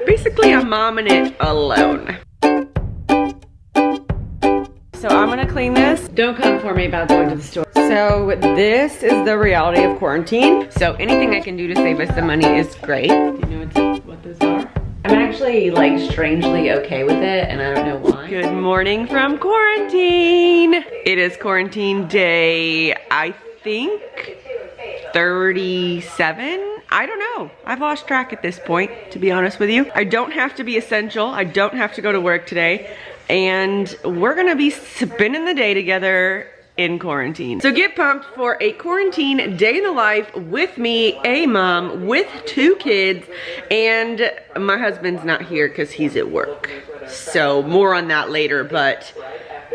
Basically, I'm momming it alone. So I'm gonna clean this. Don't come for me about going to the store. So this is the reality of quarantine. So anything I can do to save us some money is great. Do you know what those are? I'm actually like strangely okay with it, and I don't know why. Good morning from quarantine. It is quarantine day, I think 37. I don't know. I've lost track at this point, to be honest with you. I don't have to be essential. I don't have to go to work today. And we're gonna be spending the day together in quarantine. So get pumped for a quarantine day in the life with me, a mom with 2 kids, and my husband's not here because he's at work. So more on that later, but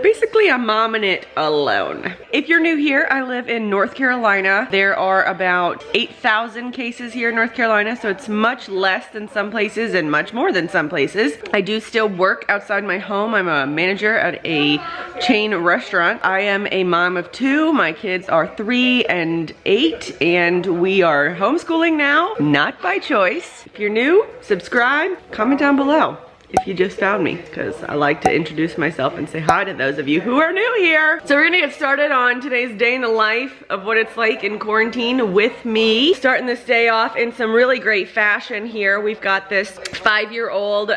basically I'm momming it alone. If you're new here, I live in North Carolina. There are about 8,000 cases here in North Carolina, so it's much less than some places and much more than some places. I do still work outside my home. I'm a manager at a chain restaurant. I am a mom of 2. My kids are 3 and 8, and we are homeschooling now, not by choice. If you're new, subscribe, comment down below if you just found me, because I like to introduce myself and say hi to those of you who are new here. So we're gonna get started on today's day in the life of what it's like in quarantine with me. Starting this day off in some really great fashion here. We've got this 5-year-old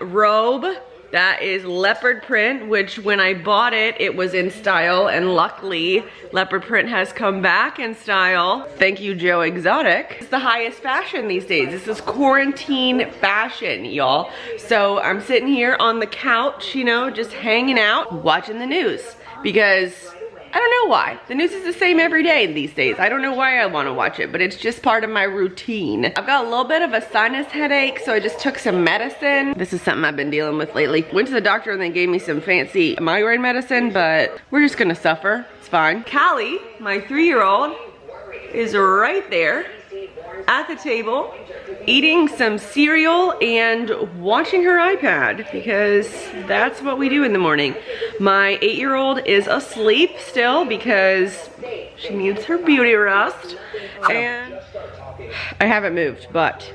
robe that is leopard print, which when I bought it, it was in style, and luckily leopard print has come back in style. Thank you, Joe Exotic. It's the highest fashion these days. This is quarantine fashion, y'all. So I'm sitting here on the couch, you know, just hanging out, watching the news, because I don't know why. The news is the same every day these days. I don't know why I want to watch it, but it's just part of my routine. I've got a little bit of a sinus headache, so I just took some medicine. This is something I've been dealing with lately. Went to the doctor and they gave me some fancy migraine medicine, but we're just gonna suffer. It's fine. Kilee, my 3-year-old, is right there at the table eating some cereal and watching her iPad, because that's what we do in the morning. My 8-year-old is asleep still because she needs her beauty rest, and I haven't moved, but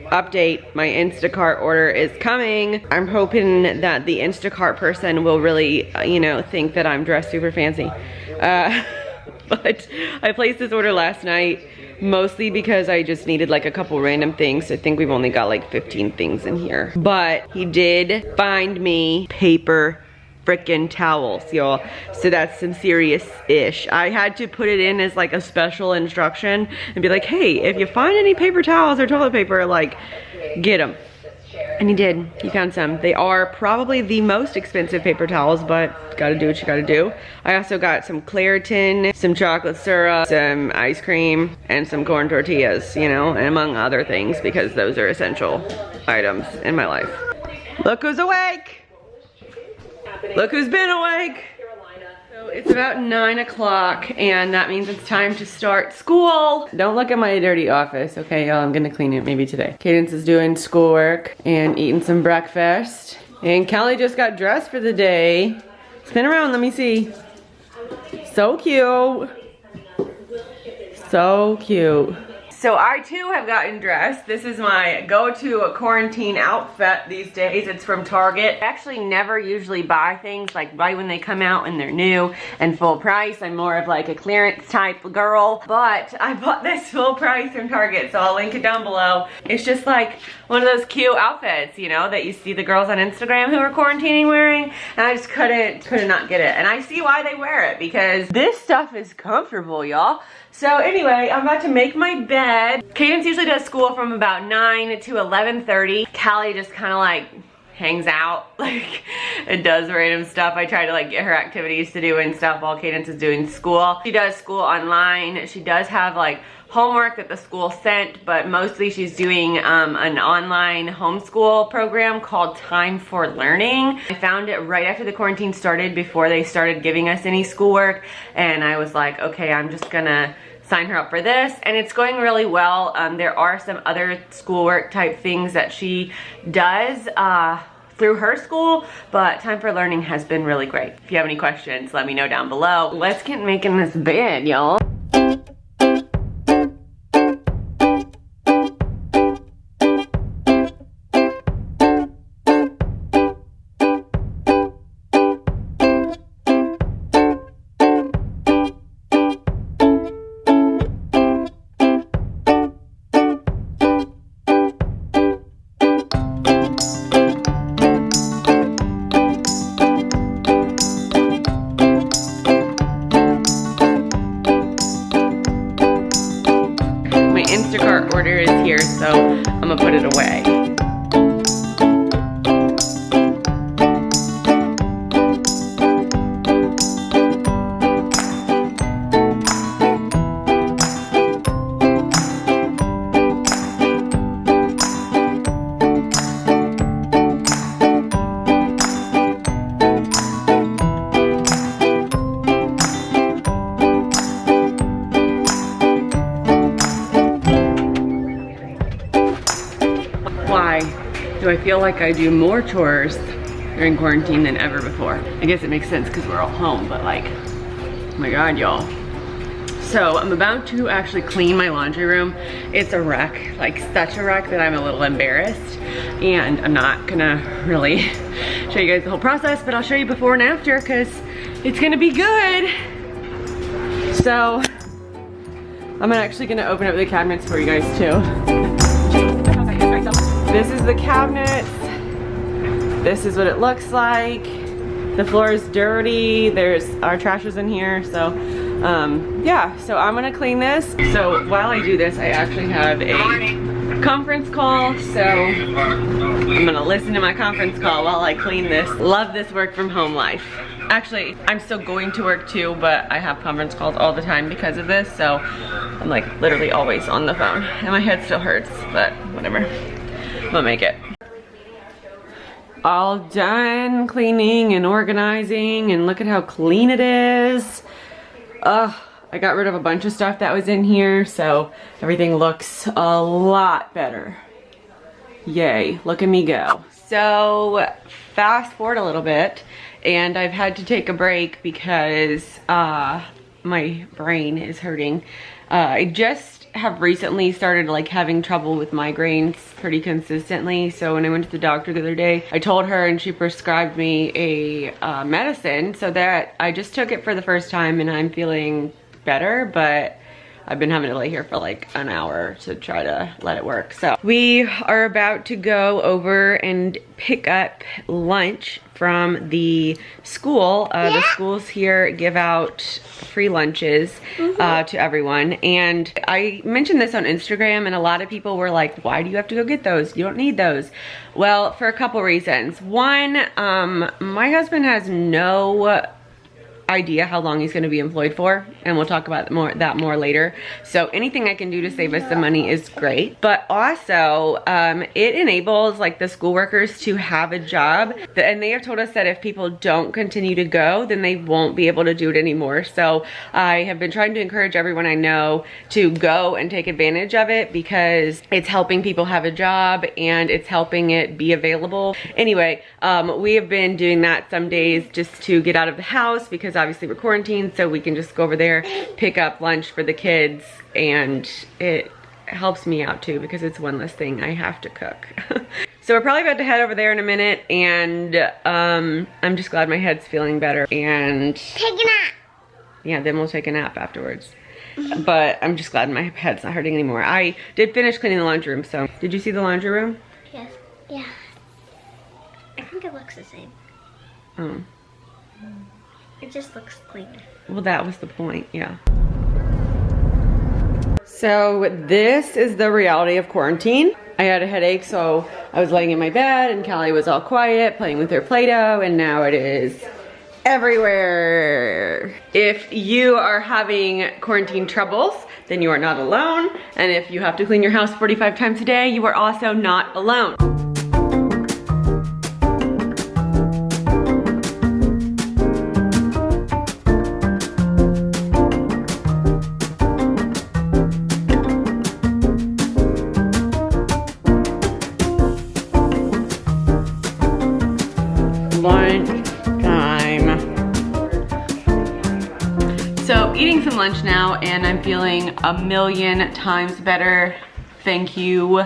update, my Instacart order is coming. I'm hoping that the Instacart person will really, you know, think that I'm dressed super fancy. But I placed this order last night, mostly because I just needed like a couple random things. I think we've only got like 15 things in here. But he did find me paper frickin' towels, y'all. So that's some serious-ish. I had to put it in as like a special instruction and be like, hey, if you find any paper towels or toilet paper, like, get them. And he did. He found some. They are probably the most expensive paper towels, but gotta do what you gotta do. I also got some Claritin, some chocolate syrup, some ice cream, and some corn tortillas, you know, and among other things, because those are essential items in my life. Look who's awake! Look who's been awake! So it's about 9 o'clock, and that means it's time to start school. Don't look at my dirty office, okay, y'all? I'm gonna clean it maybe today. Cadence is doing schoolwork and eating some breakfast. And Kilee just got dressed for the day. Spin around, let me see. So cute. So cute. So I too have gotten dressed. This is my go-to quarantine outfit these days. It's from Target. I actually never usually buy things like right when they come out and they're new and full price. I'm more of like a clearance type girl, but I bought this full price from Target, so I'll link it down below. It's just like one of those cute outfits, you know, that you see the girls on Instagram who are quarantining wearing, and I just couldn't not get it. And I see why they wear it, because this stuff is comfortable, y'all. So anyway, I'm about to make my bed. Cadence usually does school from about 9 to 11:30. Kilee just kind of like hangs out, like, and does random stuff. I try to like get her activities to do and stuff while Cadence is doing school. She does school online. She does have like homework that the school sent, but mostly she's doing an online homeschool program called Time for Learning. I found it right after the quarantine started, before they started giving us any schoolwork, and I was like, okay, I'm just gonna sign her up for this, and it's going really well. There are some other schoolwork type things that she does through her school, but Time for Learning has been really great. If you have any questions, let me know down below. Let's get making this bed, y'all. do I feel like I do more chores during quarantine than ever before. I guess it makes sense because we're all home, but like, oh my God, y'all. So I'm about to actually clean my laundry room. It's a wreck, like such a wreck that I'm a little embarrassed. And I'm not gonna really show you guys the whole process, but I'll show you before and after because it's gonna be good. So I'm actually gonna open up the cabinets for you guys too. This is the cabinets. This is what it looks like. The floor is dirty. Our trash is in here, so yeah, so I'm gonna clean this. So while I do this, I actually have a conference call, so I'm gonna listen to my conference call while I clean this. Love this work from home life. Actually, I'm still going to work too, but I have conference calls all the time because of this, so I'm like literally always on the phone. And my head still hurts, but whatever. We'll make it. All done cleaning and organizing, and look at how clean it is. Ugh, I got rid of a bunch of stuff that was in here, so everything looks a lot better. Yay, look at me go. So fast forward a little bit, and I've had to take a break because my brain is hurting. I just have recently started like having trouble with migraines pretty consistently. So when I went to the doctor the other day, I told her and she prescribed me a medicine, so that I just took it for the first time and I'm feeling better, but I've been having to lay here for like an hour to try to let it work. So we are about to go over and pick up lunch from the school. The schools here give out free lunches to everyone. And I mentioned this on Instagram and a lot of people were like, why do you have to go get those? You don't need those. Well, for a couple reasons. One, my husband has no idea how long he's going to be employed for, and we'll talk about that more later. So anything I can do to save us some money is great, but also it enables like the school workers to have a job, and they have told us that if people don't continue to go, then they won't be able to do it anymore. So I have been trying to encourage everyone I know to go and take advantage of it because it's helping people have a job and it's helping it be available. Anyway, we have been doing that some days just to get out of the house because obviously we're quarantined, so we can just go over there, pick up lunch for the kids, and it helps me out too because it's one less thing I have to cook. So we're probably about to head over there in a minute, and I'm just glad my head's feeling better. And take a nap. Yeah, then we'll take a nap afterwards. But I'm just glad my head's not hurting anymore. I did finish cleaning the laundry room, so did you see the laundry room? Yes. Yeah. I think it looks the same. Oh. It just looks cleaner. Well, that was the point, yeah. So this is the reality of quarantine. I had a headache, so I was laying in my bed and Callie was all quiet, playing with her Play-Doh, and now it is everywhere. If you are having quarantine troubles, then you are not alone. And if you have to clean your house 45 times a day, you are also not alone. So eating some lunch now, and I'm feeling a million times better. Thank you,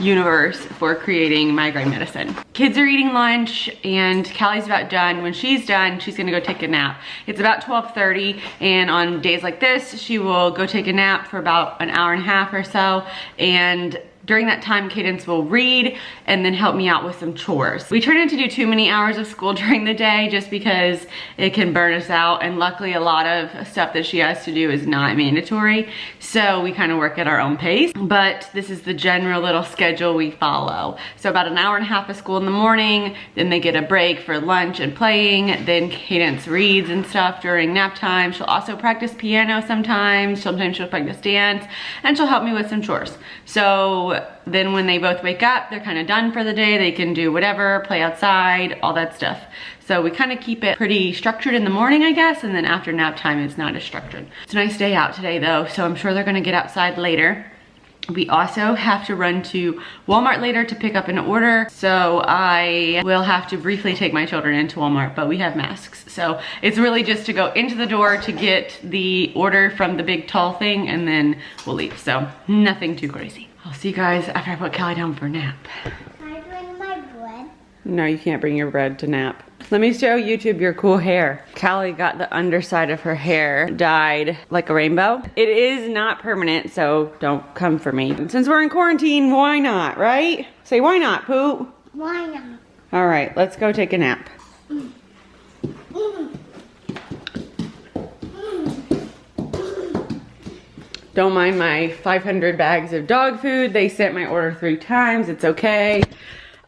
universe, for creating migraine medicine. Kids are eating lunch and Callie's about done. When she's done, she's gonna go take a nap. It's about 12:30, and on days like this, she will go take a nap for about an hour and a half or so, and during that time, Cadence will read and then help me out with some chores. We try not to do too many hours of school during the day just because it can burn us out, and luckily a lot of stuff that she has to do is not mandatory, so we kind of work at our own pace. But this is the general little schedule we follow. So about an hour and a half of school in the morning, then they get a break for lunch and playing, then Cadence reads and stuff during nap time. She'll also practice piano sometimes she'll practice dance, and she'll help me with some chores. So then when they both wake up, they're kind of done for the day. They can do whatever, play outside, all that stuff. So we kind of keep it pretty structured in the morning, I guess, and then after nap time, it's not as structured. It's a nice day out today though, so I'm sure they're gonna get outside later. We also have to run to Walmart later to pick up an order. So I will have to briefly take my children into Walmart, but we have masks. So it's really just to go into the door to get the order from the big tall thing, and then we'll leave. So nothing too crazy. I'll see you guys after I put Callie down for a nap. Can I bring my bread? No, you can't bring your bread to nap. Let me show YouTube your cool hair. Callie got the underside of her hair dyed like a rainbow. It is not permanent, so don't come for me. Since we're in quarantine, why not, right? Say why not, Pooh? Why not? All right, let's go take a nap. Don't mind my 500 bags of dog food. They sent my order 3 times. It's okay.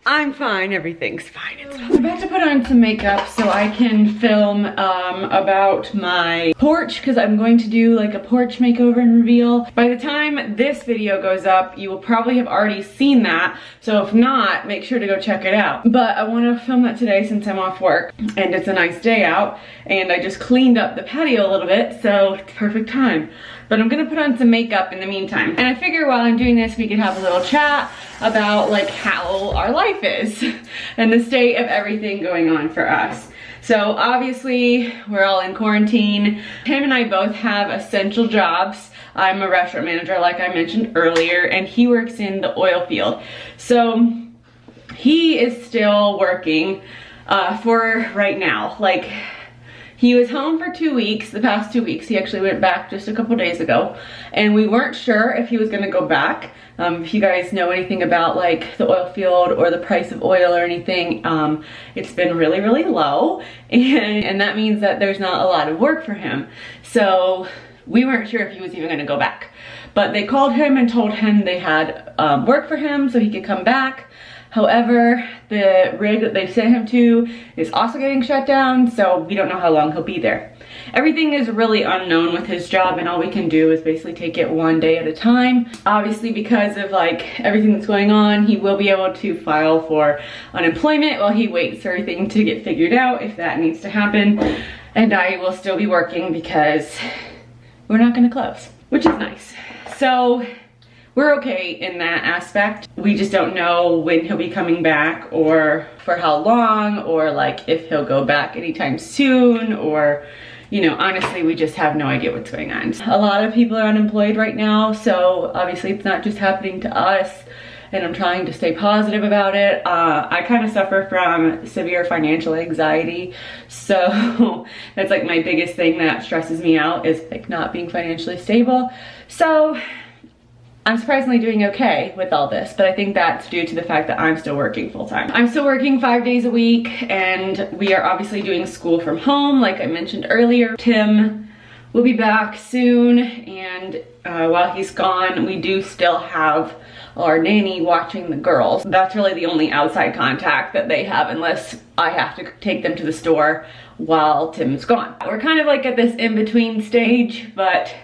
I'm fine, everything's fine. I'm about to put on some makeup so I can film about my porch, because I'm going to do like a porch makeover and reveal. By the time this video goes up, you will probably have already seen that. So if not, make sure to go check it out. But I want to film that today since I'm off work and it's a nice day out, and I just cleaned up the patio a little bit, so it's perfect time. But I'm gonna put on some makeup in the meantime. And I figure while I'm doing this, we could have a little chat about like how our life is and the state of everything going on for us. So obviously we're all in quarantine. Tim and I both have essential jobs. I'm a restaurant manager, like I mentioned earlier, and he works in the oil field. So he is still working for right now. Like, he was home for 2 weeks, the past 2 weeks. He actually went back just a couple days ago, and we weren't sure if he was gonna go back. If you guys know anything about like the oil field or the price of oil or anything, it's been really, really low, and that means that there's not a lot of work for him. So we weren't sure if he was even gonna go back. But they called him and told him they had work for him so he could come back. However, the rig that they sent him to is also getting shut down, so we don't know how long he'll be there. Everything is really unknown with his job, and all we can do is basically take it one day at a time. Obviously, because of like everything that's going on, he will be able to file for unemployment while he waits for everything to get figured out, if that needs to happen. And I will still be working because we're not gonna close, which is nice. So we're okay in that aspect. We just don't know when he'll be coming back, or for how long, or like if he'll go back anytime soon, or, you know, honestly, we just have no idea what's going on. A lot of people are unemployed right now, so obviously it's not just happening to us, and I'm trying to stay positive about it. I kind of suffer from severe financial anxiety, so that's like my biggest thing that stresses me out, is like not being financially stable. So I'm surprisingly doing okay with all this, but I think that's due to the fact that I'm still working full time. I'm still working 5 days a week, and we are obviously doing school from home, like I mentioned earlier. Tim will be back soon, and while he's gone, we do still have our nanny watching the girls. That's really the only outside contact that they have, unless I have to take them to the store while Tim's gone. We're kind of like at this in-between stage, but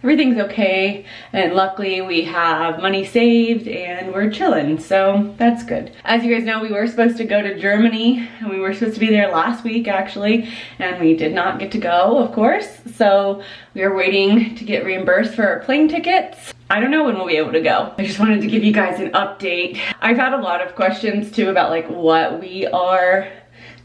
everything's okay, and luckily we have money saved and we're chilling, so that's good. As you guys know, we were supposed to go to Germany, and we were supposed to be there last week actually, and we did not get to go, of course, so we are waiting to get reimbursed for our plane tickets. I don't know when we'll be able to go. I just wanted to give you guys an update. I've had a lot of questions too about like what we are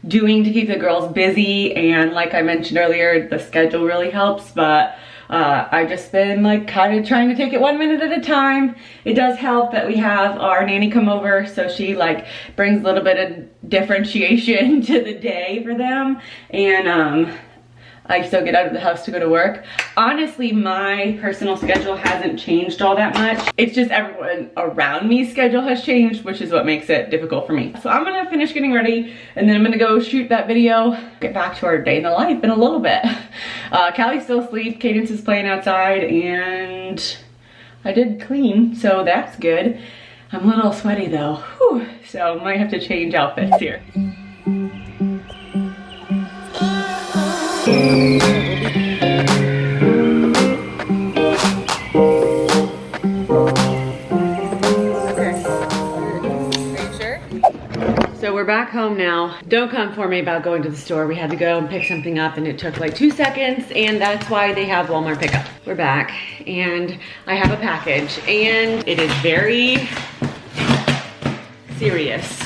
doing to keep the girls busy, and like I mentioned earlier, the schedule really helps, but I've just been like kind of trying to take it 1 minute at a time. It does help that we have our nanny come over, so she like brings a little bit of differentiation to the day for them, and I still get out of the house to go to work. Honestly, my personal schedule hasn't changed all that much. It's just everyone around me's schedule has changed, which is what makes it difficult for me. So I'm gonna finish getting ready, and then I'm gonna go shoot that video, get back to our day in the life in a little bit. Callie's still asleep, Cadence is playing outside, and I did clean, so that's good. I'm a little sweaty though, whew, so I might have to change outfits here. So we're back home now. Don't come for me about going to the store. We had to go and pick something up and it took like 2 seconds, and that's why they have Walmart pickup. We're back and I have a package and it is very serious.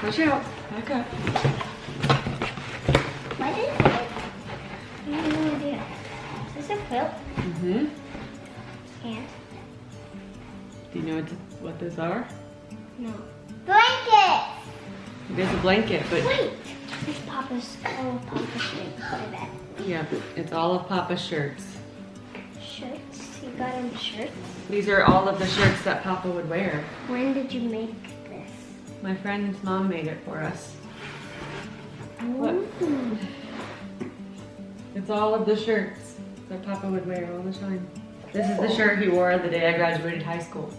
Watch out, back up. What is it? I have no idea. Is this a quilt? Mm-hmm. And? Do you know what those are? No. Blanket! It is a blanket, but Wait! It's Papa's, Papa's thing. I bet. yeah, but it's all of Papa's shirts. Shirts? You got him shirts? These are all of the shirts that Papa would wear. When did you make this? My friend's mom made it for us. Look. Ooh. It's all of the shirts that Papa would wear all the time. This is the shirt he wore the day I graduated high school.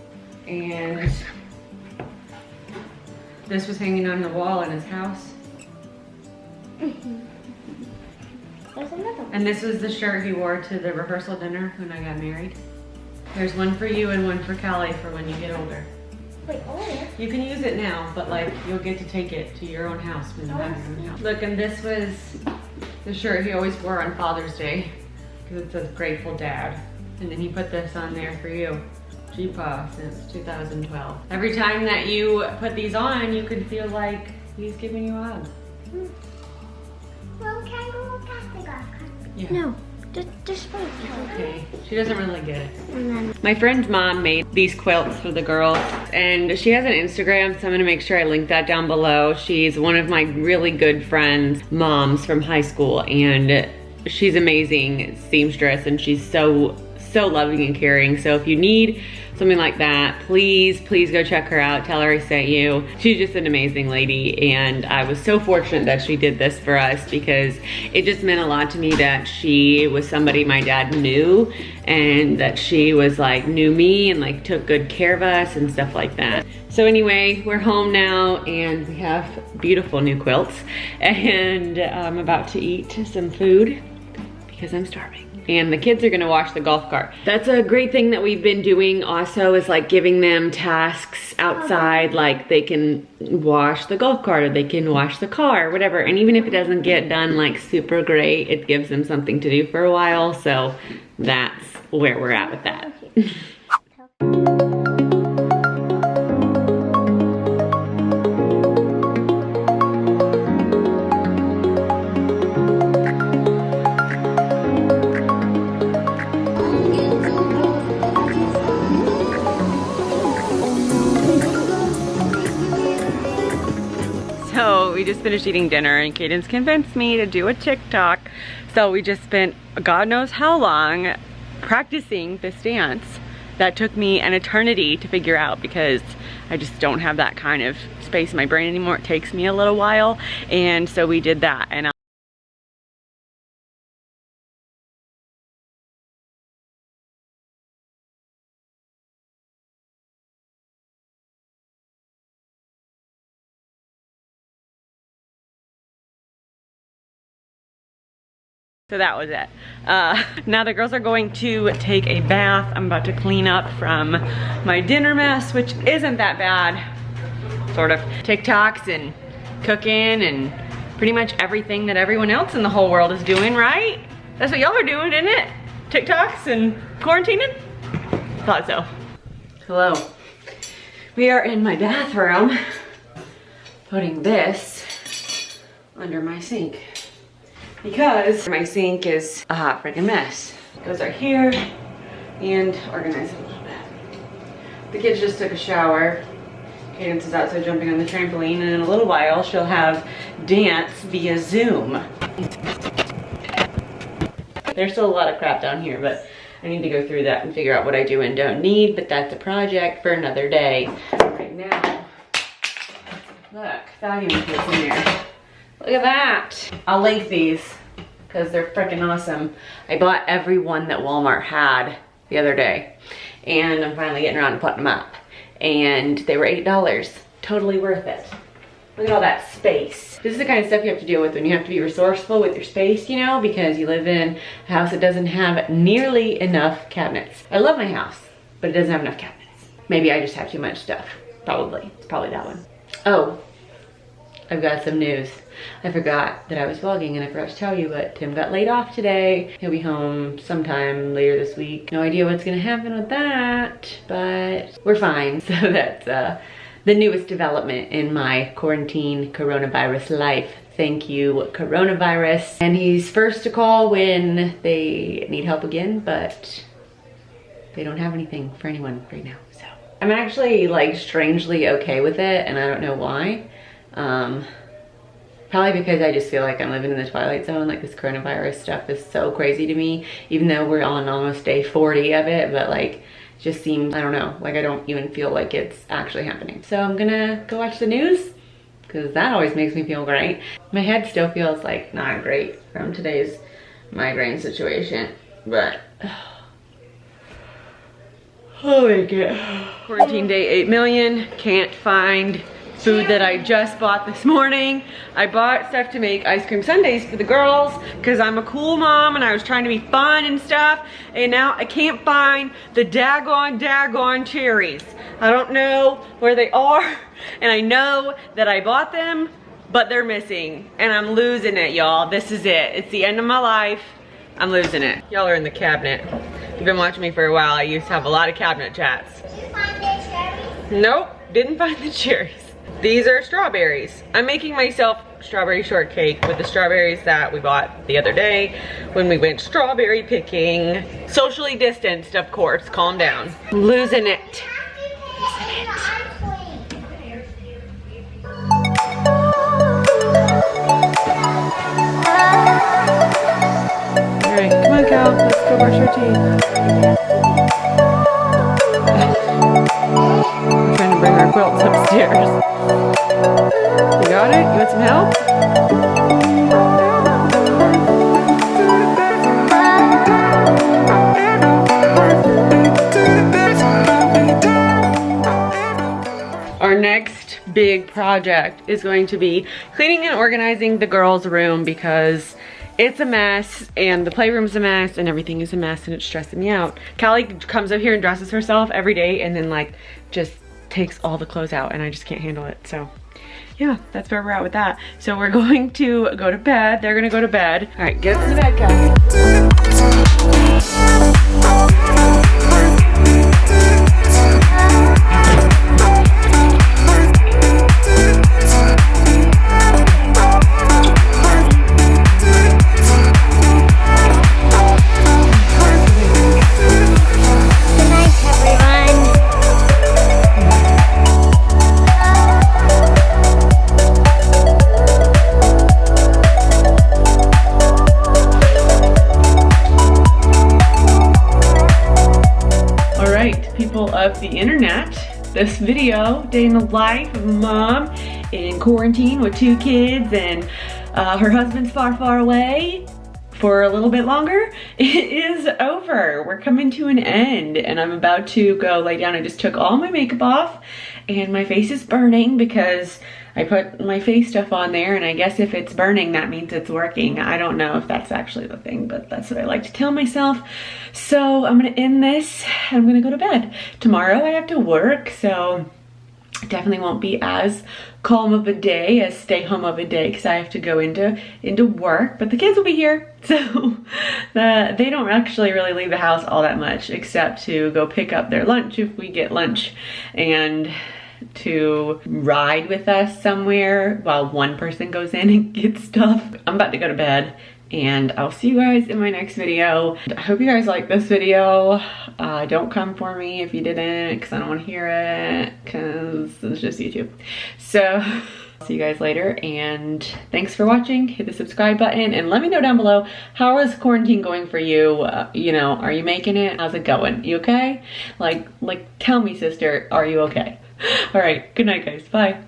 And this was hanging on the wall in his house. There's another one. And this was the shirt he wore to the rehearsal dinner when I got married. There's one for you and one for Kilee for when you get older. Wait, older? You can use it now, but like you'll get to take it to your own house when you have your own house. Look, and this was the shirt he always wore on Father's Day because it says Grateful Dad. And then he put this on there for you. G-Paw since 2012. Every time that you put these on, you can feel like he's giving you a hug. Well, can I go with plastic off? Yeah. No, just wait. Okay. She doesn't really get it. And then My friend's mom made these quilts for the girls, and she has an Instagram, so I'm gonna make sure I link that down below. She's one of my really good friends' moms from high school, and she's amazing seamstress, and she's so loving and caring. So if you need something like that, please go check her out. Tell her I sent you. She's just an amazing lady, and I was so fortunate that she did this for us because it just meant a lot to me that she was somebody my dad knew, and that she was like knew me and like took good care of us and stuff like that. So anyway, we're home now and we have beautiful new quilts, and I'm about to eat some food because I'm starving. And the kids are gonna wash the golf cart. That's a great thing that we've been doing also, is like giving them tasks outside, like they can wash the golf cart or they can wash the car, whatever. And even if it doesn't get done like super great, it gives them something to do for a while. So that's where we're at with that. So we just finished eating dinner and Caden's convinced me to do a TikTok. So we just spent God knows how long practicing this dance that took me an eternity to figure out because I just don't have that kind of space in my brain anymore. It takes me a little while. And so we did that. And so that was it. Now the girls are going to take a bath. I'm about to clean up from my dinner mess, which isn't that bad, sort of. TikToks and cooking and pretty much everything that everyone else in the whole world is doing, right? That's what y'all are doing, isn't it? TikToks and quarantining? Thought so. Hello. We are in my bathroom, putting this under my sink. Because my sink is a hot freaking mess. Those are here and organize it a little bit. The kids just took a shower. Cadence is outside jumping on the trampoline, and in a little while she'll have dance via Zoom. There's still a lot of crap down here, but I need to go through that and figure out what I do and don't need, but that's a project for another day. Right now, look, vacuum kits in there. Look at that. I'll link these because they're freaking awesome. I bought every one that Walmart had the other day, and I'm finally getting around to putting them up. And they were $8. Totally worth it. Look at all that space. This is the kind of stuff you have to deal with when you have to be resourceful with your space, you know, because you live in a house that doesn't have nearly enough cabinets. I love my house, but it doesn't have enough cabinets. Maybe I just have too much stuff. Probably. It's probably that one. Oh, I've got some news. I forgot that I was vlogging and I forgot to tell you, but Tim got laid off today. He'll be home sometime later this week. No idea what's gonna happen with that, but we're fine. So that's the newest development in my quarantine coronavirus life. Thank you, coronavirus. And he's first to call when they need help again, but they don't have anything for anyone right now, so. I'm actually like strangely okay with it, and I don't know why. Probably because I just feel like I'm living in the twilight zone. Like, this coronavirus stuff is so crazy to me, even though we're on almost day 40 of it, but like, just seems, I don't know, like I don't even feel like it's actually happening. So I'm gonna go watch the news, because that always makes me feel great. My head still feels like not great from today's migraine situation, but oh my god. Quarantine day 8 million, can't find food that I just bought this morning. I bought stuff to make ice cream sundaes for the girls because I'm a cool mom and I was trying to be fun and stuff, and now I can't find the daggone cherries. I don't know where they are, and I know that I bought them, but they're missing, and I'm losing it, y'all. This is it. It's the end of my life. I'm losing it. Y'all are in the cabinet. If you've been watching me for a while, I used to have a lot of cabinet chats. Did you find the cherries? Nope, didn't find the cherries. These are strawberries. I'm making myself strawberry shortcake with the strawberries that we bought the other day when we went strawberry picking. Socially distanced, of course, calm down. Losing it. Alright, come on, Cal. Let's go brush our teeth. We're trying to bring our quilts upstairs. You got it? You want some help? Our next big project is going to be cleaning and organizing the girls' room, because it's a mess and the playroom's a mess and everything is a mess and it's stressing me out. Callie comes up here and dresses herself every day and then like just takes all the clothes out, and I just can't handle it. So yeah, that's where we're at with that. So we're going to go to bed. They're gonna go to bed. All right, get to the bed, Callie. Of the internet, this video, day in the life of a mom in quarantine with 2 kids, and her husband's far away for a little bit longer, it is over. We're coming to an end, and I'm about to go lay down. I just took all my makeup off and my face is burning because I put my face stuff on there, and I guess if it's burning, that means it's working. I don't know if that's actually the thing, but that's what I like to tell myself. So I'm gonna end this. I'm gonna go to bed. Tomorrow I have to work, so definitely won't be as calm of a day, as stay home of a day, because I have to go into work, but the kids will be here. So they don't actually really leave the house all that much, except to go pick up their lunch if we get lunch, and to ride with us somewhere while one person goes in and gets stuff. I'm about to go to bed, and I'll see you guys in my next video. I hope you guys like this video. Don't come for me if you didn't, because I don't want to hear it, because it's just YouTube. So see you guys later, and thanks for watching. Hit the subscribe button and let me know down below, how is quarantine going for you? You know, are you making it? How's it going? You okay? Like tell me, sister, are you okay? All right, good night guys, bye.